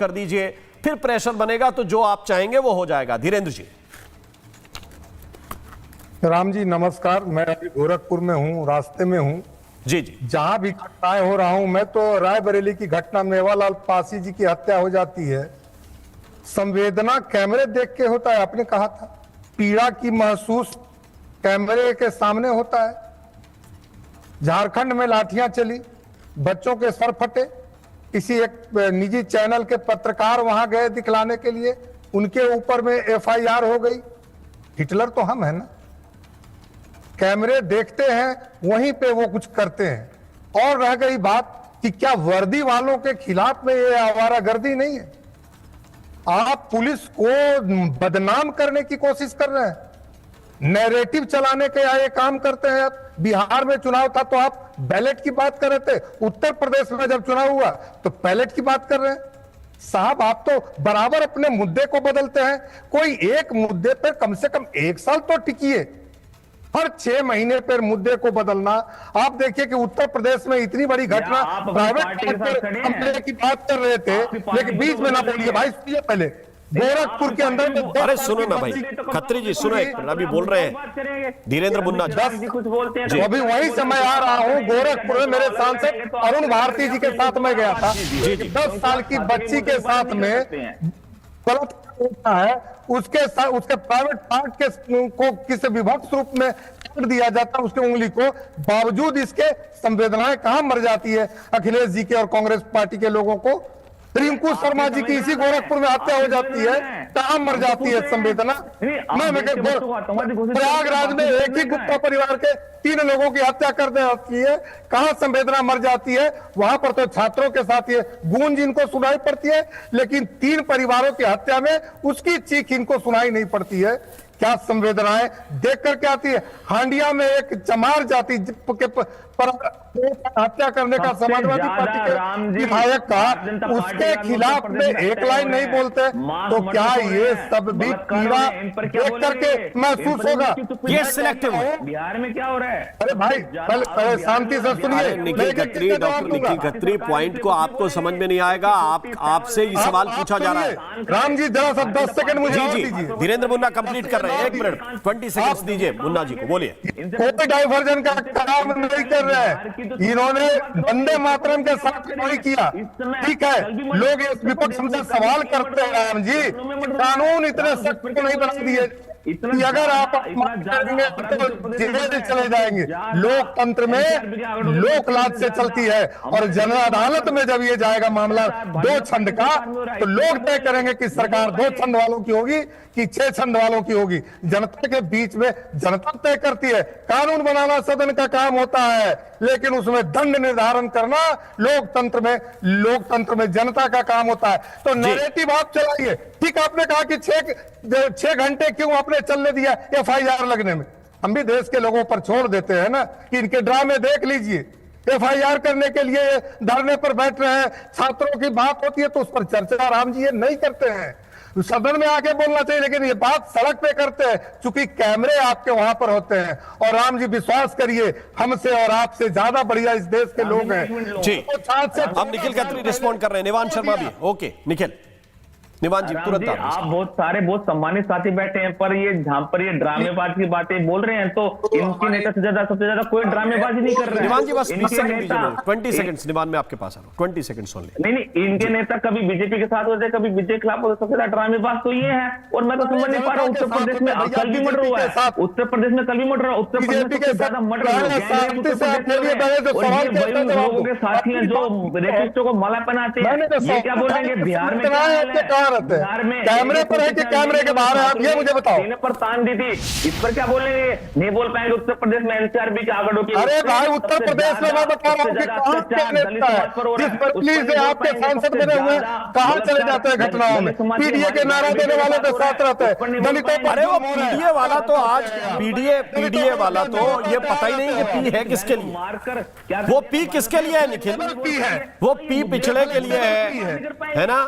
कर दीजिए, फिर प्रेशर बनेगा तो जो आप चाहेंगे वो हो जाएगा। धीरेन्द्र जी। राम जी नमस्कार, मैं अभी गोरखपुर में हूँ, रास्ते में हूँ। जी जी। जहां भी घटनाएं हो रहा हूं मैं, तो रायबरेली की घटना मेवालाल पासी जी की हत्या हो जाती है, संवेदना कैमरे देख के होता है। आपने कहा था पीड़ा की महसूस कैमरे के सामने होता है। झारखंड में लाठियां चली, बच्चों के सर फटे, किसी एक निजी चैनल के पत्रकार वहां गए दिखलाने के लिए, उनके ऊपर में एफआईआर हो गई। हिटलर तो हम है ना, कैमरे देखते हैं वहीं पे वो कुछ करते हैं। और रह गई बात कि क्या वर्दी वालों के खिलाफ में ये आवारागर्दी नहीं है? आप पुलिस को बदनाम करने की कोशिश कर रहे हैं, नैरेटिव चलाने के ये काम करते हैं। बिहार में चुनाव था तो आप बैलेट की बात कर रहे थे, उत्तर प्रदेश में जब चुनाव हुआ तो बैलेट की बात कर रहे हैं। साहब आप तो बराबर अपने मुद्दे को बदलते हैं। कोई एक मुद्दे पर कम से कम 1 साल तो टिकिए, हर 6 महीने पर मुद्दे को बदलना। आप देखिए कि उत्तर प्रदेश में इतनी बड़ी घटना, प्राइवेट कंपनी की बात कर रहे थे, लेकिन बीच में ना बोलिए भाई, सुनिए पहले। गोरखपुर के अंदर में अरे सुनो ना भाई, खत्री जी सुनो, एक अभी बोल रहे हैं धीरेन्द्र मुन्ना जी कुछ बोलते हैं तो अभी वही समय आ रहा हूँ। गोरखपुर में मेरे सांसद अरुण भारती जी के साथ में गया था। 10 साल की बच्ची के साथ में गलत होता है, उसके साथ उसके प्राइवेट पार्ट के को किसी विभत्स रूप में काट दिया जाता है, उसके उंगली को, बावजूद इसके संवेदनाएं कहां मर जाती है अखिलेश जी के और कांग्रेस पार्टी के लोगों को। रिंकू शर्मा जी की इसी गोरखपुर में हत्या हो जाती है, कहां मर जाती है संवेदना? प्रयागराज में एक ही गुप्ता परिवार के 3 लोगों की हत्या कर देती है, कहां संवेदना मर जाती है? वहां पर तो छात्रों के साथ ये गूंज इनको सुनाई पड़ती है, लेकिन 3 परिवारों की हत्या में उसकी चीख इनको सुनाई नहीं पड़ती है। क्या संवेदनाएं देख करके आती है? हांडिया में एक चमार जाति के पर हत्या करने का समाजवादी पार्टी के विधायक का, उसके खिलाफ में एक लाइन नहीं बोलते, तो क्या ये सब भी पीड़ा देख करके महसूस होगा? ये सिलेक्टिव है। बिहार में क्या हो रहा है? अरे भाई पहले शांति से सुनिए। निखिल खत्री, डॉक्टर निखिल खत्री, पॉइंट को आपको समझ में नहीं आएगा, आपसे ये सवाल पूछा जा रहा है। राम जी जरा सा 10 सेकंड मुझे दीजिए। धीरेन्द्र मुन्ना कंप्लीट कर रहे हैं, 1 मिनट 20 सेकंड्स दीजिए मुन्ना जी को, बोलिए। कोई डाइवर्जन का काम नहीं कर रहे हैं, इन्होंने वंदे मातरम के साथ नहीं किया। ठीक है, लोग इस विपक्ष हमसे सवाल करते हैं, राम जी कानून इतने सख्त को नहीं बना दिए कि अगर आप करेंगे तो जेल चले जाएंगे। लोकतंत्र में लोकलाज से चलती है, और जन अदालत में जब ये जाएगा मामला 2 छंद का, तो लोग तय करेंगे कि सरकार 2 छंद वालों की होगी कि 6 छंद वालों की होगी। जनता के बीच में जनता तय करती है। कानून बनाना सदन का काम होता है, लेकिन उसमें दंड निर्धारण करना लोकतंत्र में जनता का काम होता है। तो नैरेटिव आप चलाइए। ठीक, आपने कहा कि 6 घंटे क्यों आपने चलने दिया एफआईआर लगने में? हम भी देश के लोगों पर छोड़ देते हैं ना कि इनके ड्रामे देख लीजिए। एफआईआर करने के लिए धरने पर बैठ रहे हैं, छात्रों की बात होती है तो उस पर चर्चा राम जी ये नहीं करते हैं। सदन में आके बोलना चाहिए, लेकिन ये बात सड़क पे करते हैं, चूंकि कैमरे आपके वहां पर होते हैं। और राम जी विश्वास करिए, हमसे और आपसे ज्यादा बढ़िया इस देश के लोग हैं जी। हम निखिल खत्री रिस्पॉन्ड कर रहे हैं, निवान शर्मा भी। ओके निखिल, निवान जी तुरंत आप बहुत सम्मानित साथी बैठे हैं, पर ये जहां पर ये ड्रामेबाज की बातें बोल रहे हैं, तो इनके नेता से ज्यादा सबसे ज्यादा कोई ड्रामेबाजी नहीं कर रहे हैं। निवान जी बस 20 सेकंड दीजिए, 20 सेकंड्स निवान में आपके पास आ रहा हूं, 20 सेकंड्स ओनली। नहीं, इनके नेता कभी बीजेपी के साथ होते हैं, कभी बीजेपी के खिलाफ होते, सबसे ज्यादा ड्रामेबाज तो ये है। और मैं तो समझ नहीं पा रहा हूँ, उत्तर प्रदेश में कल भी मर्डर हुआ है, उत्तर प्रदेश में कल भी मर्डर हुआ, उत्तर प्रदेश में सबसे ज्यादा मर्डर हुआ है। लोगों के साथी हैं जो रेपिस्टों को माला पहनाते हैं, ये क्या बोलेंगे? बिहार में कैमरे पर है कि कैमरे के बाहर है? आप ये मुझे बताओ। पर तान दी थी, इस पर क्या बोलेंगे? नहीं बोल पाएंगे। उत्तर प्रदेश में एनसीआरबी के आंकड़ों की, अरे भाई उत्तर प्रदेश में मैं बता रहा हूँ कि कहां क्या नेता है, जिस बदली से आपके सांसद बने हुए कहां चले जाते हैं घटनाओं में, पीडीए के नारा देने वालों के साथ रहते हैं दलितों पर। अरे वो पीडीए वाला तो आज पीडीए वाला तो ये पता ही नहीं कि पी है किसके लिए, वो पी किसके लिए है निखिल? वो पी पिछड़े के लिए है ना,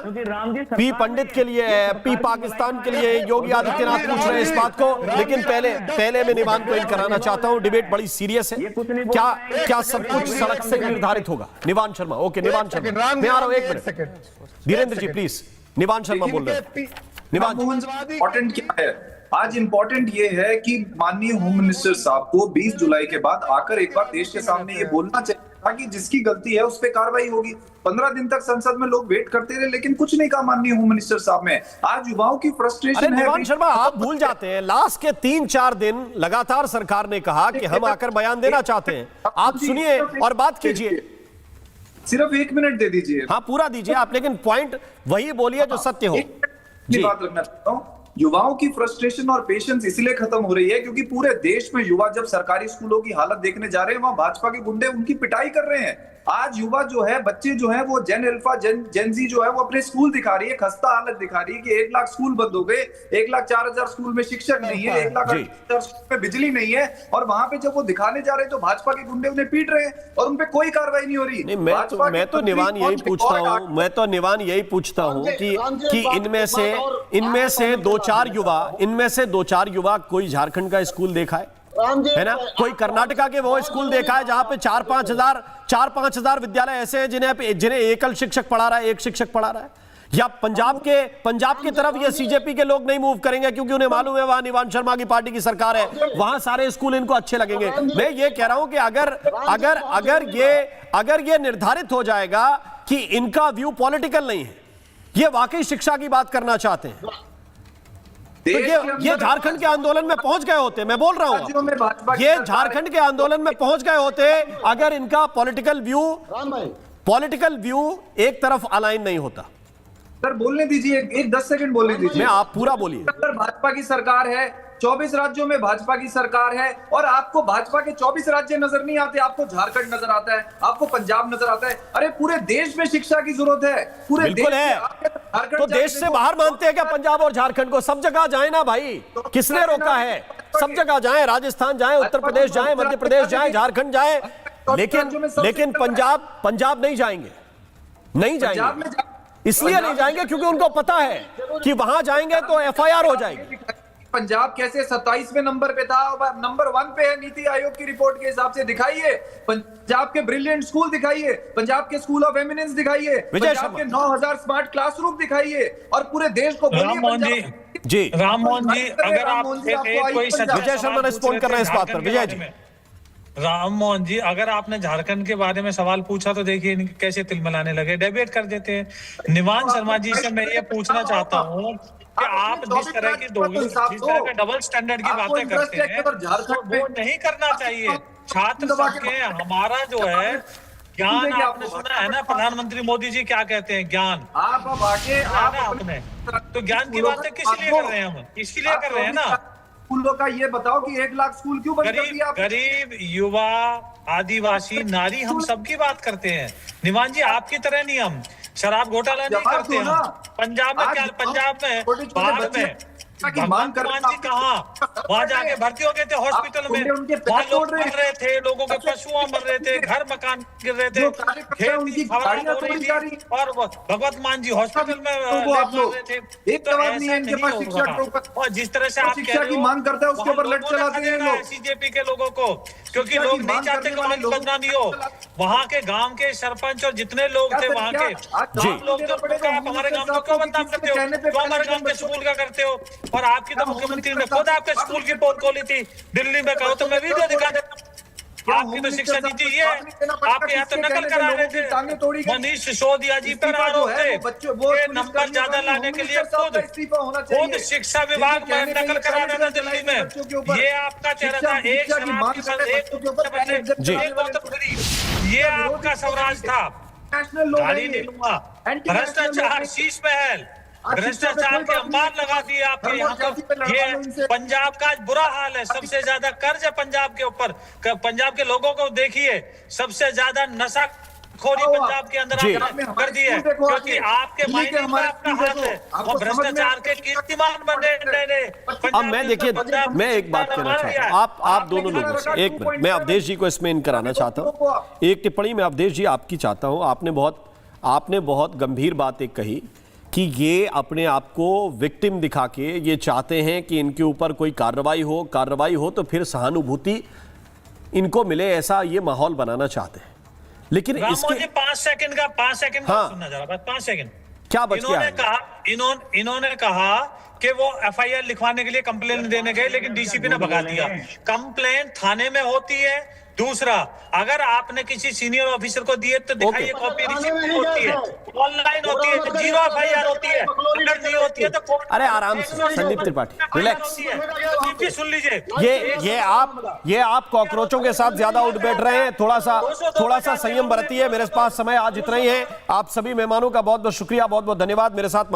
पी पंडित के लिए है, पी पाकिस्तान के लिए योगी आदित्यनाथ पूछ रहे हैं इस बात को। लेकिन पहले मैं निवान को इन कराना चाहता हूं, डिबेट बड़ी सीरियस है। क्या सब कुछ सड़क से निर्धारित होगा? निवान शर्मा, ओके निवान शर्मा, मैं आ रहा हूं, एक मिनट। धीरेन्द्र जी प्लीज, निवान शर्मा बोल रहे हैं। निवान, इंपॉर्टेंट क्या है आज? इंपॉर्टेंट ये है कि माननीय होम मिनिस्टर साहब को 20 जुलाई के बाद आकर एक बार देश के सामने ये बोलना चाहिए था कि जिसकी गलती है उस पर कार्रवाई होगी। 15 दिन तक संसद में लोग वेट करते रहे, लेकिन कुछ नहीं कहा माननीय होम मिनिस्टर साहब ने। आज युवाओं की फ्रस्ट्रेशन है। निवान शर्मा, आप भूल जाते हैं लास्ट के 3-4 दिन लगातार सरकार ने कहा कि हम आकर बयान देना चाहते हैं। आप सुनिए और बात कीजिए। सिर्फ 1 मिनट दे दीजिए। हाँ पूरा दीजिए आप, लेकिन पॉइंट वही बोलिए जो सत्य हो। बात रखना चाहता हूँ, युवाओं की फ्रस्ट्रेशन और पेशेंस इसलिए खत्म हो रही है क्योंकि पूरे देश में युवा जब सरकारी स्कूलों की हालत देखने जा रहे हैं, वहां भाजपा के गुंडे उनकी पिटाई कर रहे हैं। आज युवा जो है, बच्चे जो है, वो जेन अल्फा जेन जी जो है वो अपने स्कूल दिखा रही है, खस्ता हालत दिखा रही है कि 1 लाख स्कूल बंद हो गए, 1,04,000 स्कूल में शिक्षक नहीं है, 1,08,000 स्कूल में बिजली नहीं है। और वहां पे जब वो दिखाने जा रहे हैं तो भाजपा के गुंडे उन्हें पीट रहे हैं और उनपे कोई कार्रवाई नहीं हो रही। मैं तो निवान यही पूछता हूं कि इनमें से 2-4 युवा कोई झारखंड का स्कूल देखा है ना? कोई कर्नाटका के वो स्कूल देखा है जहां पे 4-5 हजार विद्यालय ऐसे हैं जिन्हें एकल शिक्षक पढ़ा रहा है, एक शिक्षक पढ़ा रहा है? या पंजाब की तरफ ये सीजेपी के लोग नहीं मूव करेंगे क्योंकि उन्हें मालूम है वहां निवान शर्मा की पार्टी की सरकार है, वहां सारे स्कूल इनको अच्छे लगेंगे। मैं ये कह रहा हूं कि अगर ये निर्धारित हो जाएगा कि इनका व्यू पॉलिटिकल नहीं है, ये वाकई शिक्षा की बात करना चाहते हैं, तो ये झारखंड के आंदोलन में पहुंच गए होते। मैं बोल रहा हूं ये झारखंड के आंदोलन में पहुंच गए होते अगर इनका पॉलिटिकल व्यू एक तरफ अलाइन नहीं होता। सर बोलने दीजिए, एक 10 सेकंड बोलने दीजिए। मैं आप पूरा बोलिए। अगर भाजपा की सरकार है, 24 राज्यों में भाजपा की सरकार है और आपको भाजपा के 24 राज्य नजर नहीं आते, आपको झारखंड नजर आता है, आपको पंजाब नजर आता है। अरे पूरे देश में शिक्षा की जरूरत है, पूरे बिल्कुल है। तो देश से बाहर मानते हैं क्या पंजाब और झारखंड को? सब जगह जाए ना भाई, किसने रोका है? सब जगह जाए, राजस्थान जाए, उत्तर प्रदेश जाए, मध्य प्रदेश जाए, झारखंड जाए, लेकिन पंजाब नहीं जाएंगे। इसलिए नहीं जाएंगे क्योंकि उनको पता है कि वहां जाएंगे तो एफआईआर हो जाएगी। पंजाब कैसे 27वें नंबर पे था, नंबर 1 पे है नीति आयोग की रिपोर्ट के हिसाब से। दिखाइए पंजाब के ब्रिलियंट स्कूल, दिखाइए पंजाब के स्कूल ऑफ एमिनेंस, दिखाइए पंजाब के 9,000 स्मार्ट क्लासरूम, दिखाइए और पूरे देश को बोलिए। राम मोहन जी, अगर आप विजय शर्मा रिस्पॉन्ड कर रहे हैं इस बात पर। विजय जी, राम मोहन जी, अगर आपने झारखंड के बारे में सवाल पूछा तो देखिए इनके कैसे तिलमिलाने लगे, डेबेट कर देते हैं। निवान शर्मा जी से मैं ये पूछना चाहता हूँ कि आप जिस तरह की डबल स्टैंडर्ड की बातें करते हैं वो नहीं करना चाहिए। छात्र सबके हमारा जो है ज्ञान, आपने सुना है ना प्रधानमंत्री मोदी जी क्या कहते हैं, ज्ञान। आपने तो ज्ञान की बातें किस लिए कर रहे हैं? हम इसलिए कर रहे हैं ना। स्कूलों का ये बताओ कि 1 लाख स्कूल क्यों बंद कर दिया? गरीब युवा, आदिवासी, नारी, हम सबकी बात करते हैं। निवान जी आपकी तरह नहीं, हम शराब घोटाला नहीं करते हैं। पंजाब में क्या, पंजाब में बाढ़ में भगवान जी कहाँ वहां जाके भर्ती हो गए थे हॉस्पिटल में, वहां लोग मर रहे थे, लोगों के पशुओं मर रहे थे, घर मकान गिर रहे थे, खेती फरार हो रही थी और भगवत मान जी हॉस्पिटल में मर रहे थे। तो ऐसा नहीं होगा। और जिस तरह से आप कह रहे हो मांग करता है उसके ऊपर लट चलाते हैं लोग, सीजेपी के लोगों को, क्योंकि लोग नहीं चाहते कि वहां की बदनामी हो। वहां के गांव के सरपंच और जितने लोग थे वहां के लोग, तो आप हमारे गांव को क्यों बदनाम करते हो? क्यों हमारे गांव के स्कूल का करते हो? और आपकी तो मुख्यमंत्री ने खुद आपके स्कूल की पोल खोली थी दिल्ली में, कहो तो मैं वीडियो दिखा देता। आपकी तो शिक्षा नीति ये है, आपके यहाँ तो नकल करा रहे थे। मनीष सिसोदिया जी पर आरोप थे कि नंबर ज्यादा लाने के लिए खुद शिक्षा विभाग में नकल करा रहे थे दिल्ली में। ये आपका चेहरा था, एक ये आपका स्वराज था। गाड़ी नहीं लूंगा, भ्रष्टाचार शीश महल, भ्रष्टाचार के अंबार लगा दिए आपके यहाँ पर। ये पंजाब का आज बुरा हाल है, सबसे ज्यादा कर्ज है पंजाब के ऊपर। पंजाब के लोगों को देखिए, सबसे ज्यादा नशा खोरी पंजाब के अंदर कर दी है, क्योंकि आपके मायने में आपका हाथ है। वो भ्रष्टाचार के कीर्तिमान बने। अब मैं देखिए, मैं एक बात कहना चाहता हूँ, आप दोनों लोगों से एक मिनट, मैं अवधेश जी को इसमें इन कराना चाहता हूँ। एक टिप्पणी मैं अवधेश जी आपकी चाहता हूँ। आपने बहुत गंभीर बात एक कही कि ये अपने आप को विक्टिम दिखा के ये चाहते हैं कि इनके ऊपर कोई कार्रवाई हो तो फिर सहानुभूति इनको मिले, ऐसा ये माहौल बनाना चाहते हैं। लेकिन इसके 5 सेकंड का सुनना जरा, बस 5 सेकंड। क्या बच गया है? इन्होंने कहा कि वो एफआईआर लिखवाने के लिए कंप्लेन देने गए, लेकिन डीसीपी ने भगा दिया। कंप्लेन थाने में होती है। दूसरा, अगर आपने किसी सीनियर ऑफिसर को दिए तो दिखाइए कॉपी, रिसीप्ट होती है, ऑनलाइन होती है, 0 एफआईआर होती है। अगर नहीं होती है तो कोर्ट। अरे आराम से संदीप त्रिपाठी, रिलैक्स। सुन लीजिए, ये आप कॉकरोचों के साथ ज्यादा उठ बैठ रहे हैं। थोड़ा सा संयम बरतिए। मेरे पास समय आज इतना ही है। आप सभी मेहमानों का बहुत बहुत शुक्रिया, बहुत बहुत धन्यवाद। मेरे साथ